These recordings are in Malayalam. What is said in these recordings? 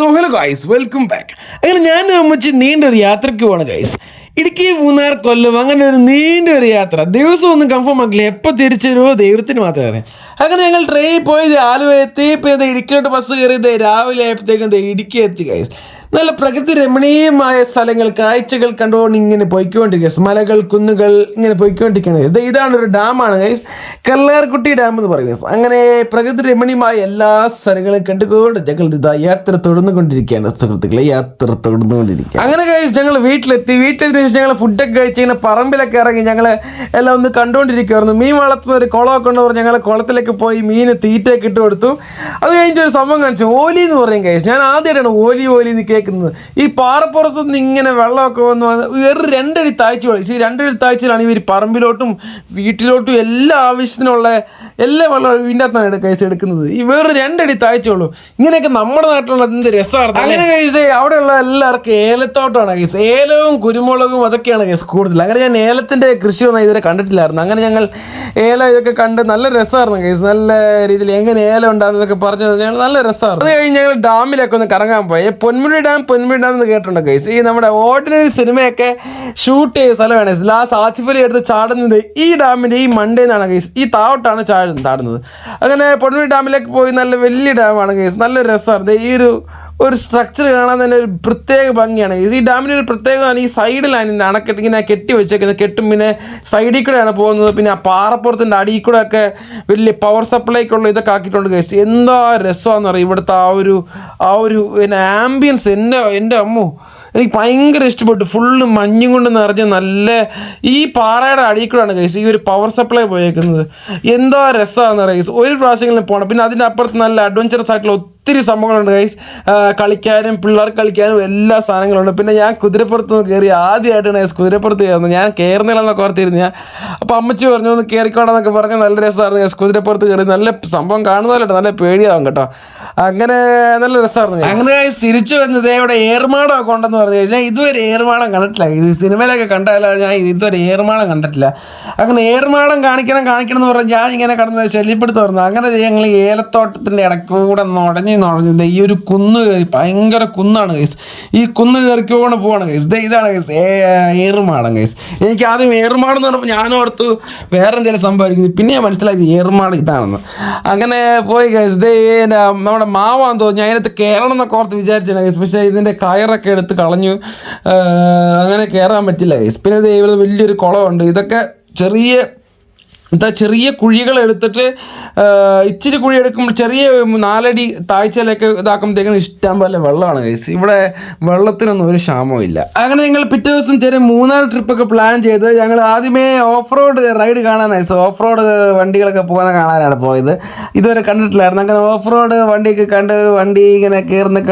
So hello guys, welcome back. അങ്ങനെ ഞാൻ അമ്മച്ചി നീണ്ടൊരു യാത്രയ്ക്ക് പോവാണ് ഗൈസ്. ഇടുക്കി, മൂന്നാർ, കൊല്ലം, അങ്ങനെ ഒരു നീണ്ടൊരു യാത്ര. ദിവസം ഒന്നും കൺഫേം ആക്കില്ല, എപ്പോൾ തിരിച്ചു വരുമോ ദൈവത്തിന് മാത്രമേ അറിയാം. അങ്ങനെ ഞങ്ങൾ ട്രെയിനിൽ പോയി ആലുവ എത്തി. ഇപ്പോൾ ഇടുക്കിയിലോട്ട് ബസ് കയറി രാവിലെ ആയപ്പോഴത്തേക്കും ഇടുക്കി എത്തി ഗൈസ്. നല്ല പ്രകൃതി രമണീയമായ സ്ഥലങ്ങൾ, കാഴ്ചകൾ കണ്ടുകൊണ്ട് ഇങ്ങനെ പോയിക്കൊണ്ടിരിക്കുക. മലകൾ, കുന്നുകൾ ഇങ്ങനെ പോയിക്കൊണ്ടിരിക്കുകയാണ് ഗൈസ്. ഇതാണ് ഒരു ഡാമാണ് ഗൈസ്, കല്ലാർകുട്ടി ഡാം എന്ന് പറയും ഗൈസ്. അങ്ങനെ പ്രകൃതി രമണീയമായ എല്ലാ സ്ഥലങ്ങളും കണ്ടുകൊണ്ട് ഞങ്ങൾ യാത്ര തുടർന്നുകൊണ്ടിരിക്കുകയാണ് സുഹൃത്തുക്കളെ, യാത്ര തുടർന്നുകൊണ്ടിരിക്കുക. അങ്ങനെ ഗൈസ് ഞങ്ങൾ വീട്ടിലെത്തി. വീട്ടിലെത്തിയ ശേഷം ഞങ്ങൾ ഫുഡൊക്കെ കഴിച്ച് ഇങ്ങനെ പറമ്പിലൊക്കെ ഇറങ്ങി ഞങ്ങൾ എല്ലാം ഒന്ന് കണ്ടുകൊണ്ടിരിക്കുമായിരുന്നു. മീൻ വളർത്തുന്ന ഒരു കുളമൊക്കെ ഉണ്ടെന്ന് പറഞ്ഞ് ഞങ്ങൾ കുളത്തിലേക്ക് പോയി മീന് തീറ്റയൊക്കെ ഇട്ട് കൊടുത്തു. അത് കഴിഞ്ഞിട്ട് ഒരു സംഭവം കാണിച്ചു, ഓലി എന്ന് പറയും ഗൈസ്. ഞാൻ ആദ്യമായിട്ടാണ് ഓലി എന്ന് കേൾക്കുന്നത്. ഈ പാറപ്പുറത്ത് നിന്ന് ഇങ്ങനെ വെള്ളമൊക്കെ വന്ന് വേറെ 2 അടി താഴ്ച കളി. ഈ 2 അടി താഴ്ചയിലാണ് ഇവർ പറമ്പിലോട്ടും വീട്ടിലോട്ടും എല്ലാ ആവശ്യത്തിനുള്ള എല്ലാ വെള്ളം ഇതിൻ്റെ അകത്താണ് കൈസ് എടുക്കുന്നത്. ഈ വേറെ 2 അടി താഴ്ചയുള്ളൂ. ഇങ്ങനെയൊക്കെ നമ്മുടെ നാട്ടിലുള്ള എന്ത് രസമാണ്. അങ്ങനെ കൈസ് അവിടെയുള്ള എല്ലാവർക്കും ഏലത്തോട്ടമാണ് കൈസ്. ഏലവും കുരുമുളകും അതൊക്കെയാണ് കൈസ് കൂടുതൽ. അങ്ങനെ ഞാൻ ഏലത്തിൻ്റെ കൃഷിയൊന്നും ഇതുവരെ കണ്ടിട്ടില്ലായിരുന്നു. അങ്ങനെ ഞങ്ങൾ ഏലം ഇതൊക്കെ കണ്ട് നല്ല രസമായിരുന്നു കൈസ്. നല്ല രീതിയിൽ എങ്ങനെ ഏലം ഉണ്ടാകുന്നതൊക്കെ പറഞ്ഞു ഞങ്ങൾ നല്ല രസമായിരുന്നു. അത് കഴിഞ്ഞ് ഞങ്ങൾ ഡാമിലൊക്കെ ഒന്ന് കറങ്ങാൻ പോയി. പൊന്മുടി ഡാം എന്ന് കേട്ടിട്ടുണ്ട് ഗൈസ്. ഈ നമ്മുടെ ഓർഡിനറി സിനിമയൊക്കെ ഷൂട്ട് ചെയ്ത സ്ഥലമാണ്. ലാസ്റ്റ് ആസിഫ് അലി എടുത്ത് ചാടുന്നത് ഈ ഡാമിൻ്റെ ഈ മണ്ടയിൽ നിന്നാണ് ഗൈസ്. ഈ താവട്ടാണ് ചാടുന്നത്. അങ്ങനെ പൊന്മുടി ഡാമിലേക്ക് പോയി. നല്ല വലിയ ഡാമാണ് ഗൈസ്, നല്ല രസമാണ്. ഈ ഒരു സ്ട്രക്ചർ കാണാൻ തന്നെ ഒരു പ്രത്യേക ഭംഗിയാണ്. ഈ ഡാമിൻ്റെ ഒരു പ്രത്യേകമാണ് ഈ സൈഡിലാണ് അണക്കെട്ട് ഇങ്ങനെ കെട്ടി വെച്ചേക്കുന്നത്. കെട്ടും പിന്നെ സൈഡിൽ കൂടെയാണ് പോകുന്നത്. പിന്നെ ആ പാറപ്പുറത്തിൻ്റെ അടിയിൽ കൂടെ ഒക്കെ വലിയ പവർ സപ്ലൈക്കുള്ള ഇതൊക്കെ ആക്കിയിട്ടുണ്ട് ഗൈസ്. എന്താ രസമാണെന്ന് പറയും ഇവിടുത്തെ ആ ഒരു പിന്നെ ആംബിയൻസ്. എൻ്റെ അമ്മോ, എനിക്ക് ഭയങ്കര ഇഷ്ടപ്പെട്ടു. ഫുള്ള് മഞ്ഞും കൊണ്ട് നിറഞ്ഞ നല്ല ഈ പാറയുടെ അടിയിൽ കൂടെയാണ് ഗൈസ് ഈ ഒരു പവർ സപ്ലൈ പോയേക്കുന്നത്. എന്താ രസമാണെന്ന് പറയാം ഗൈസ്. ഒരു പ്രാവശ്യങ്ങളിൽ പോകണം. പിന്നെ അതിൻ്റെ അപ്പുറത്ത് നല്ല അഡ്വഞ്ചറസ് ആയിട്ടുള്ള ഒത്തിരി സംഭവങ്ങളുണ്ട് ഗൈസ്. കളിക്കാനും പിള്ളേർക്ക് കളിക്കാനും എല്ലാ സാധനങ്ങളുണ്ട്. പിന്നെ ഞാൻ കുതിരപ്പുറത്ത് നിന്ന് കയറി. ആദ്യമായിട്ടാണ് ഗൈസ് കുതിരപ്പുറത്ത് കയറുന്നത്. ഞാൻ കയറുന്നില്ലെന്നൊക്കെ ഓർത്തിരുന്നു ഞാൻ. അപ്പോൾ അമ്മച്ചി പറഞ്ഞു ഒന്ന് കയറിക്കോടാന്നൊക്കെ പറഞ്ഞ് നല്ല രസമായിരുന്നു ഗൈസ്. കുതിരപ്പുറത്ത് കയറി നല്ല സംഭവം കാണുന്നതല്ലോ, നല്ല പേടിയാവും കേട്ടോ. അങ്ങനെ നല്ല രസമായിരുന്നു. അങ്ങനെ ഗൈസ് തിരിച്ചു വന്നത് ഇവിടെ ഏർമാടമൊക്കെ ഉണ്ടെന്ന് പറഞ്ഞു കഴിഞ്ഞാൽ ഇതുവരെ ഏർമാടം കണ്ടിട്ടില്ല. ഇത് സിനിമയിലൊക്കെ കണ്ടാലോ, ഞാൻ ഇതുവരെ ഏർമാടം കണ്ടിട്ടില്ല. അങ്ങനെ ഏർമാടം കാണിക്കണം എന്ന് പറഞ്ഞാൽ ഞാൻ ഇങ്ങനെ കടന്ന് ശല്യപ്പെടുത്തു പറഞ്ഞു. അങ്ങനെ ഞങ്ങൾ ഏലത്തോട്ടത്തിൻ്റെ ഇടക്കൂടെ നുഴഞ്ഞു ഈ ഒരു കുന്ന് കയറി. ഭയങ്കര കുന്നാണ് ഗൈസ്. ഈ കുന്ന് കയറിക്കോണ്ട് പോവാണ് ഗൈസ്. ഇതാണ് ഗൈസ് ഏറുമാടം ഗൈസ്. എനിക്ക് ആദ്യം ഏറുമാടം എന്ന് പറഞ്ഞപ്പോൾ ഞാനോർത്ത് വേറെ എന്തെങ്കിലും സംഭവിക്കുന്നത്. പിന്നെ ഞാൻ മനസ്സിലാക്കി ഏറുമാടം ഇതാണെന്ന്. അങ്ങനെ പോയി ഗൈസ്. നമ്മുടെ മാവാന്ന് തോന്നുന്നു. ഞാൻ അതിനകത്ത് കയറണം എന്നൊക്കെ ഓർത്ത് വിചാരിച്ചാണ് ഗൈസ്. പക്ഷേ ഇതിൻ്റെ കയറൊക്കെ എടുത്ത് കളഞ്ഞു. അങ്ങനെ കയറാൻ പറ്റില്ല ഗൈസ്. പിന്നെ ഇവിടെ വലിയൊരു കുളമുണ്ട്. ഇതൊക്കെ ചെറിയ കുഴികൾ എടുത്തിട്ട് ഇച്ചിരി കുഴി എടുക്കുമ്പോൾ ചെറിയ 4 അടി താഴ്ചയിലൊക്കെ ഇതാക്കുമ്പോഴത്തേക്കും ഇഷ്ടം പോലെ വെള്ളമാണ് ഗൈസ്. ഇവിടെ വെള്ളത്തിനൊന്നും ഒരു ക്ഷാമവും ഇല്ല. അങ്ങനെ ഞങ്ങൾ പിറ്റേ ദിവസം ചെറിയ മൂന്നാർ ട്രിപ്പൊക്കെ പ്ലാൻ ചെയ്ത് ഞങ്ങൾ ആദ്യമേ ഓഫ് റോഡ് റൈഡ് കാണാനായി. ഓഫ് റോഡ് വണ്ടികളൊക്കെ പോകുന്ന കാണാനാണ് പോയത്. ഇതുവരെ കണ്ടിട്ടില്ലായിരുന്നു. അങ്ങനെ ഓഫ് റോഡ് വണ്ടിയൊക്കെ കണ്ട് വണ്ടി ഇങ്ങനെ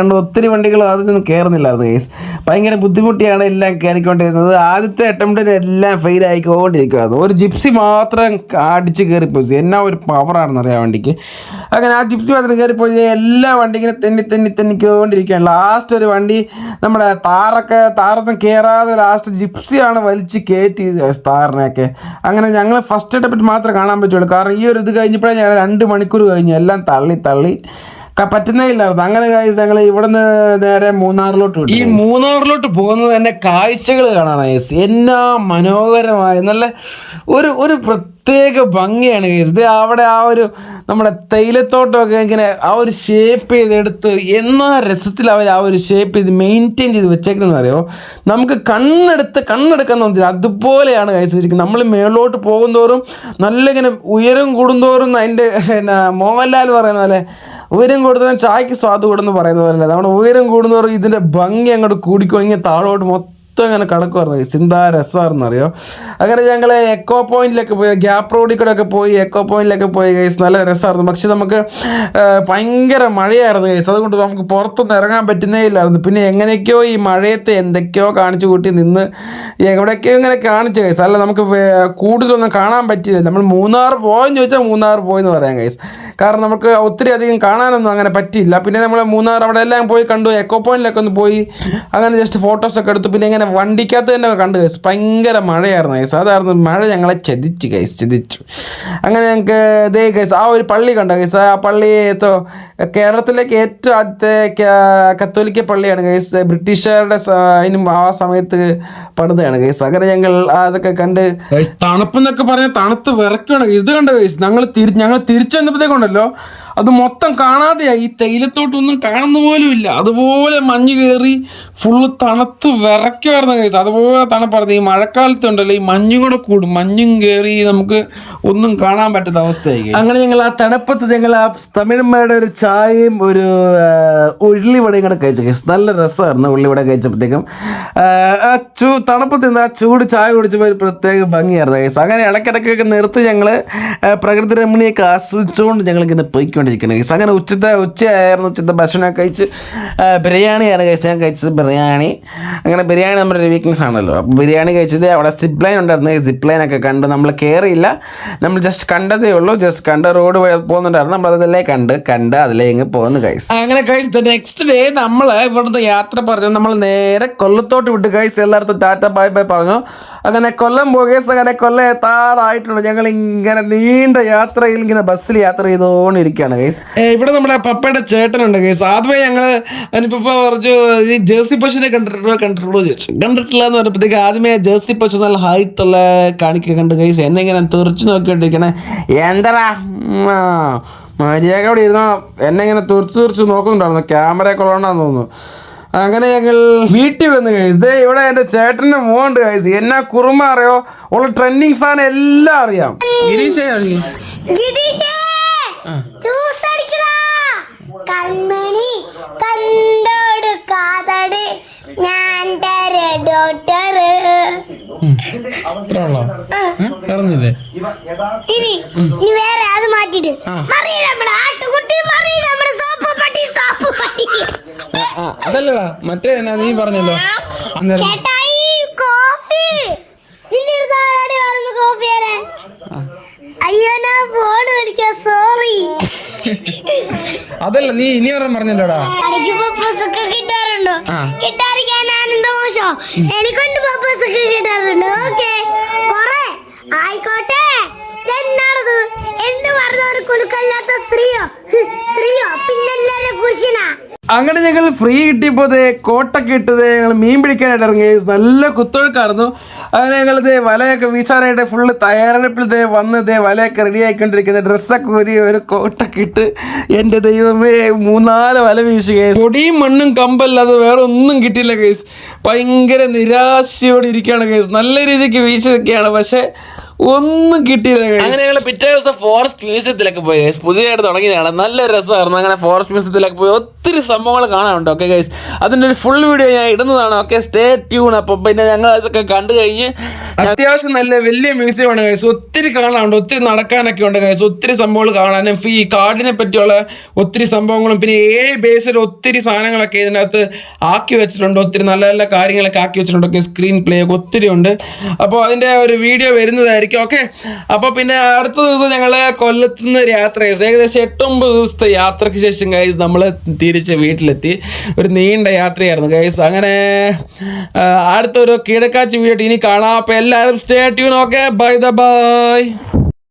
കണ്ട് ഒത്തിരി വണ്ടികൾ അതൊന്നും കയറുന്നില്ലായിരുന്നു ഗൈസ്. ഭയങ്കര ബുദ്ധിമുട്ടിയാണ് എല്ലാം കയറിക്കൊണ്ടിരുന്നത്. ആദ്യത്തെ അറ്റംപ്റ്റിന് എല്ലാം ഫെയിൽ ആയിക്കൊണ്ടിരിക്കുമായിരുന്നു. ഒരു ജിപ്സി മാത്രം അടിച്ച് കയറിപ്പോയി. എന്നാ ഒരു പവറാണെന്ന് അറിയാം വണ്ടിക്ക്. അങ്ങനെ ആ ജിപ്സി മാത്രം കയറിപ്പോയി എല്ലാ വണ്ടി ഇങ്ങനെ തെന്നിക്കൊണ്ടിരിക്കുകയാണ്. ലാസ്റ്റ് ഒരു വണ്ടി നമ്മുടെ താറൊന്നും കയറാതെ ലാസ്റ്റ് ജിപ്സിയാണ് വലിച്ച് കയറ്റി താറിനെയൊക്കെ. അങ്ങനെ ഞങ്ങൾ ഫസ്റ്റ് അറ്റംപ്റ്റ് മാത്രമേ കാണാൻ പറ്റുള്ളൂ. കാരണം ഈ ഒരു ഇത് കഴിഞ്ഞപ്പോഴേ ഞങ്ങൾ 2 മണിക്കൂർ കഴിഞ്ഞു. എല്ലാം തള്ളി പറ്റുന്നേ ഇല്ലായിരുന്നു. അങ്ങനെ ഗൈസ് ഞങ്ങൾ ഇവിടുന്ന് നേരെ മൂന്നാറിലോട്ട് വിട്ടു. ഈ മൂന്നാറിലോട്ട് പോകുന്നത് തന്നെ കാഴ്ചകൾ കാണാനായി. എന്നാ മനോഹരമായ നല്ല ഒരു പ്രത്യേക ഭംഗിയാണ് ഗൈസ്. ഇത് അവിടെ ആ ഒരു നമ്മുടെ തേയിലത്തോട്ടമൊക്കെ ഇങ്ങനെ ആ ഒരു ഷേപ്പ് ചെയ്തെടുത്ത് എന്നാ രസത്തിൽ അവർ ആ ഒരു ഷേപ്പ് ചെയ്ത് മെയിൻറ്റെയിൻ ചെയ്ത് വെച്ചേക്കുന്നതെന്ന് അറിയോ. നമുക്ക് കണ്ണെടുക്കാൻ തോന്നി അതുപോലെയാണ് ഗൈസ് ഇരിക്കുന്നത്. നമ്മൾ മേളിലോട്ട് പോകുന്തോറും നല്ല ഇങ്ങനെ ഉയരം കൂടുന്തോറും അതിൻ്റെ മോഹൻലാൽ പറയുന്ന പോലെ ഉയരം കൂടുതലും ചായക്ക് സ്വാദ് കൂടുമെന്ന് പറയുന്ന പോലെ നമ്മുടെ ഉയരം കൂടുന്നവർ ഇതിൻ്റെ ഭംഗി അങ്ങോട്ട് കൂടിക്കൊഴിഞ്ഞ് താഴോട്ട് മൊത്തം അങ്ങനെ കടക്കുമായിരുന്നു. ചിന്താ രസമായിരുന്നു അറിയോ. അങ്ങനെ ഞങ്ങൾ എക്കോ പോയിന്റിലൊക്കെ പോയി, ഗ്യാപ്പ് റോഡിൽ കൂടെ ഒക്കെ പോയി എക്കോ പോയിന്റിലൊക്കെ പോയി ഗൈസ്. നല്ല രസമായിരുന്നു. പക്ഷെ നമുക്ക് ഭയങ്കര മഴയായിരുന്നു ഗൈസ്. അതുകൊണ്ട് നമുക്ക് പുറത്തൊന്നും ഇറങ്ങാൻ പറ്റുന്നേ ഇല്ലായിരുന്നു. പിന്നെ എങ്ങനെയൊക്കെയോ ഈ മഴയത്തെ എന്തൊക്കെയോ കാണിച്ചു കൂട്ടി നിന്ന് എവിടെയൊക്കെയോ ഇങ്ങനെ കാണിച്ചു ഗൈസ്. അല്ല നമുക്ക് കൂടുതലൊന്നും കാണാൻ പറ്റില്ല. നമ്മൾ മൂന്നാർ പോയെന്ന് ചോദിച്ചാൽ മൂന്നാർ പോയെന്ന് പറയാം ഗൈസ്. കാരണം നമുക്ക് ഒത്തിരി അധികം കാണാനൊന്നും അങ്ങനെ പറ്റിയില്ല. പിന്നെ നമ്മൾ മൂന്നാർ അവിടെ എല്ലാം പോയി കണ്ടു. എക്കോ പോയിന്റിലൊക്കെ ഒന്ന് പോയി അങ്ങനെ ജസ്റ്റ് ഫോട്ടോസൊക്കെ എടുത്തു. പിന്നെ ഇങ്ങനെ വണ്ടിക്കകത്ത് തന്നെ കണ്ടു ഗൈസ് ഭയങ്കര മഴയായിരുന്നു ഗൈസ്. അതായിരുന്നു മഴ ഞങ്ങളെ ചതിച്ചു. അങ്ങനെ ഞങ്ങൾക്ക് ഇതേ ഗൈസ് ആ ഒരു പള്ളി കണ്ടോ ഗൈസ്. ആ പള്ളി കേരളത്തിലേക്ക് ഏറ്റവും ആദ്യത്തെ കത്തോലിക്ക പള്ളിയാണ് ഗൈസ്. ബ്രിട്ടീഷുകാരുടെ ആ സമയത്ത് പണിതാണ് ഗൈസ്. അങ്ങനെ ഞങ്ങൾ അതൊക്കെ കണ്ട് തണുപ്പെന്നൊക്കെ പറഞ്ഞാൽ തണുത്ത് വിറക്കുകയാണ് ഗൈസ്. ഇത് കണ്ടോ ഗൈസ്, ഞങ്ങൾ തിരിച്ചു വന്നപ്പോഴത്തേക്കുണ്ടല്ലോ അത് മൊത്തം കാണാതെയായി. ഈ തേയിലത്തോട്ടൊന്നും കാണുന്ന പോലും ഇല്ല. അതുപോലെ മഞ്ഞ് കയറി ഫുള്ള് തണുത്ത് വിറയ്ക്കുമായിരുന്നു ഗൈസ്. അതുപോലെ തണുപ്പായിരുന്നു. ഈ മഴക്കാലത്തുണ്ടല്ലോ ഈ മഞ്ഞും കൂടെ കൂടും. മഞ്ഞും കയറി നമുക്ക് ഒന്നും കാണാൻ പറ്റാത്ത അവസ്ഥയായി. അങ്ങനെ ഞങ്ങൾ ആ തണുപ്പത്ത് ഞങ്ങൾ ആ തമിഴന്മാരുടെ ഒരു ചായയും ഒരു ഉള്ളിവടയും കൂടെ കഴിച്ചു ഗൈസ്. നല്ല രസമായിരുന്നു ഉള്ളിവട കഴിച്ചപ്പോഴത്തേക്കും. തണുപ്പത്ത് നിന്ന് ആ ചൂട് ചായ കുടിച്ചപ്പോൾ ഒരു പ്രത്യേക ഭംഗിയായിരുന്നു ഗൈസ്. അങ്ങനെ ഇടയ്ക്കിടയ്ക്കൊക്കെ നിർത്തി ഞങ്ങൾ പ്രകൃതി രമണിയൊക്കെ ആസ്വദിച്ചുകൊണ്ട് ഞങ്ങളിങ്ങനെ പോയിക്കൊണ്ട്. അങ്ങനെ ഉച്ചയായിരുന്നു. ഭക്ഷണമൊക്കെ കഴിച്ച് ബിരിയാണിയാണ് കഴിച്ചത്. ഞാൻ കഴിച്ചത് ബിരിയാണി. അങ്ങനെ ബിരിയാണി നമ്മുടെ ഒരു വീക്ക്നെസ് ആണല്ലോ. അപ്പോൾ ബിരിയാണി കഴിച്ചത് അവിടെ സിപ്പ് ലൈൻ ഉണ്ടായിരുന്നു. സിപ്പ് ലൈനൊക്കെ കണ്ട് നമ്മൾ കയറിയില്ല, നമ്മൾ ജസ്റ്റ് കണ്ടതേ ഉള്ളൂ. ജസ്റ്റ് കണ്ട് റോഡ് പോകുന്നുണ്ടായിരുന്നു. നമ്മൾ അതിലേ കണ്ട് അതിലേ ഇങ്ങ് പോകുന്നു ഗൈസ്. അങ്ങനെ കഴിച്ചത് നെക്സ്റ്റ് ഡേ നമ്മൾ ഇവിടുന്ന് യാത്ര പറഞ്ഞു. നമ്മൾ നേരെ കൊല്ലത്തോട്ട് വിട്ടു ഗൈസ്. എല്ലായിടത്തും ടാറ്റ ബൈ ബൈ പറഞ്ഞു. അങ്ങനെ കൊല്ലം പോകേസ്. അങ്ങനെ കൊല്ലം എത്താറായിട്ടുണ്ട്. ഞങ്ങൾ ഇങ്ങനെ നീണ്ട യാത്രയിൽ ഇങ്ങനെ ബസ്സിൽ യാത്ര ചെയ്തുകൊണ്ടിരിക്കുകയാണ് ഗൈസ്. ഇവിടെ നമ്മുടെ പപ്പയുടെ ചേട്ടനുണ്ട് ഗൈസ്. ആദ്യമേ ഞങ്ങൾ അതിനിപ്പോൾ പറഞ്ഞു ഈ ജേഴ്സി പശുവിനെ കണ്ടിട്ടുള്ളൂ ചോദിച്ചു. കണ്ടിട്ടില്ല എന്ന് പറഞ്ഞപ്പോഴത്തേക്ക് ആദ്യമേ ജേഴ്സി പശു നല്ല ഹൈറ്റുള്ള കാണിക്കുക കണ്ട് ഗൈസ്. എന്നെ ഇങ്ങനെ തുറച്ചു നോക്കിക്കൊണ്ടിരിക്കണേ. എന്താ മര്യാദ അവിടെ ഇരുന്നോ. എന്നെ ഇങ്ങനെ തുറച്ച് നോക്കുന്നുണ്ടായിരുന്നു. ക്യാമറയൊക്കെ ഉള്ളതാണെന്ന് തോന്നുന്നു. അങ്ങനെ ഞങ്ങൾ വീട്ടിൽ വന്ന് ഗൈസ്. ദേ ഇവിടെ എൻ്റെ ചേട്ടൻ്റെ മോണ്ട് ഗൈസ്. എന്നാ കുറുമ അറിയോ, ഉള്ള ട്രെൻഡിങ് സാധനം എല്ലാം അറിയാം. ഗിരീഷേ കൺമണി കണ്ടോട് കാതട് ഞാൻ ഡോക്ടർ ഇനി വേറെ അത് മാറ്റിട്ട് അതല്ലടാ മറ്റേ നീ പറഞ്ഞല്ലോ ചേട്ടായി കോഫി. നിന്റെ അടുത്ത് കോഫി അയ്യോ ഞാൻ ഫോൺ വിളിക്കാം, സോറി. അതല്ല നീ ഇനി പറഞ്ഞല്ലോടാ. കിട്ടാറുണ്ടോ? കിട്ടാറിക്കാൻ ഞാൻ എന്താ മോശം? എനിക്കൊണ്ട് പപ്പസ് ഒക്കെ കിട്ടാറുണ്ട്. ഓക്കെ കൊറേ ആയിക്കോട്ടെ. എന്നാണത് എന്ന് പറഞ്ഞ ഒരു കുലുക്കല്ലാത്ത സ്ത്രീയോ പിന്നെല്ലാരും കുശിനാ. അങ്ങനെ ഞങ്ങൾ ഫ്രീ കിട്ടിയപ്പോൾ കോട്ടൊക്കെ ഇട്ടത് ഞങ്ങൾ മീൻ പിടിക്കാനായിട്ട് ഇറങ്ങി. നല്ല കുത്തൊഴുക്കായിരുന്നു. അങ്ങനെ ഞങ്ങളിത് വലയൊക്കെ വീശാനായിട്ട് ഫുള്ള് തയ്യാറെടുപ്പിൽ വന്ന് വലയൊക്കെ റെഡി ആയിക്കൊണ്ടിരിക്കുന്നത്. ഡ്രസ്സൊക്കെ ഊരി ഒരു കോട്ടൊക്കെ ഇട്ട് എൻ്റെ ദൈവമേ 3-4 വല വീശുകയും പൊടിയും മണ്ണും കമ്പല്ലാതെ വേറെ ഒന്നും കിട്ടിയില്ല കേസ്. ഭയങ്കര നിരാശയോടെ ഇരിക്കുകയാണ് കേസ്. നല്ല രീതിക്ക് വീശൊക്കെയാണ്, പക്ഷേ ഒന്നും കിട്ടിയില്ല. അങ്ങനെ ഞങ്ങൾ പിറ്റേ ദിവസം ഫോറസ്റ്റ് മ്യൂസിയത്തിലൊക്കെ പോയി ഗൈസ്. പുതിയതായിട്ട് തുടങ്ങിയതാണ്, നല്ല രസമായിരുന്നു. അങ്ങനെ ഫോറസ്റ്റ് മ്യൂസിയത്തിലൊക്കെ പോയി ഒത്തിരി സംഭവങ്ങൾ കാണാനുണ്ട്. ഓക്കെ ഗൈസ്, അതിൻ്റെ ഒരു ഫുൾ വീഡിയോ ഞാൻ ഇടുന്നതാണ്. Okay, stay tune. അപ്പം പിന്നെ ഞങ്ങൾ അതൊക്കെ കണ്ടു കഴിഞ്ഞ് അത്യാവശ്യം നല്ല വലിയ മ്യൂസിയമാണ് ഗൈസ്. ഒത്തിരി കാണാനുണ്ട്, ഒത്തിരി നടക്കാനൊക്കെ ഉണ്ട് ഗൈസ്. ഒത്തിരി സംഭവങ്ങൾ കാണാനും ഈ കാടിനെ പറ്റിയുള്ള ഒത്തിരി സംഭവങ്ങളും പിന്നെ ബേസിൽ ഒത്തിരി സാധനങ്ങളൊക്കെ ഇതിനകത്ത് ആക്കി വെച്ചിട്ടുണ്ട്. ഒത്തിരി നല്ല നല്ല കാര്യങ്ങളൊക്കെ ആക്കി വെച്ചിട്ടുണ്ട്. ഓക്കെ, സ്ക്രീൻ പ്ലേ ഒക്കെ ഒത്തിരി ഉണ്ട്. അപ്പോൾ അതിൻ്റെ ഒരു വീഡിയോ വരുന്നതായിരിക്കും. ഓക്കെ, അപ്പോൾ പിന്നെ അടുത്ത ദിവസം ഞങ്ങൾ കൊല്ലത്ത് നിന്ന് യാത്ര ചെയ്തു. ഏകദേശം 8-9 ദിവസത്തെ യാത്രയ്ക്ക് ശേഷം ഗൈസ് നമ്മൾ തിരിച്ച് വീട്ടിലെത്തി. ഒരു നീണ്ട യാത്രയായിരുന്നു ഗൈസ്. അങ്ങനെ അടുത്തൊരു കീടക്കാച്ചി വീഡിയോ ഇനി കാണാം. അപ്പോൾ എല്ലാവരും സ്റ്റേ ട്യൂൺ. Okay, by.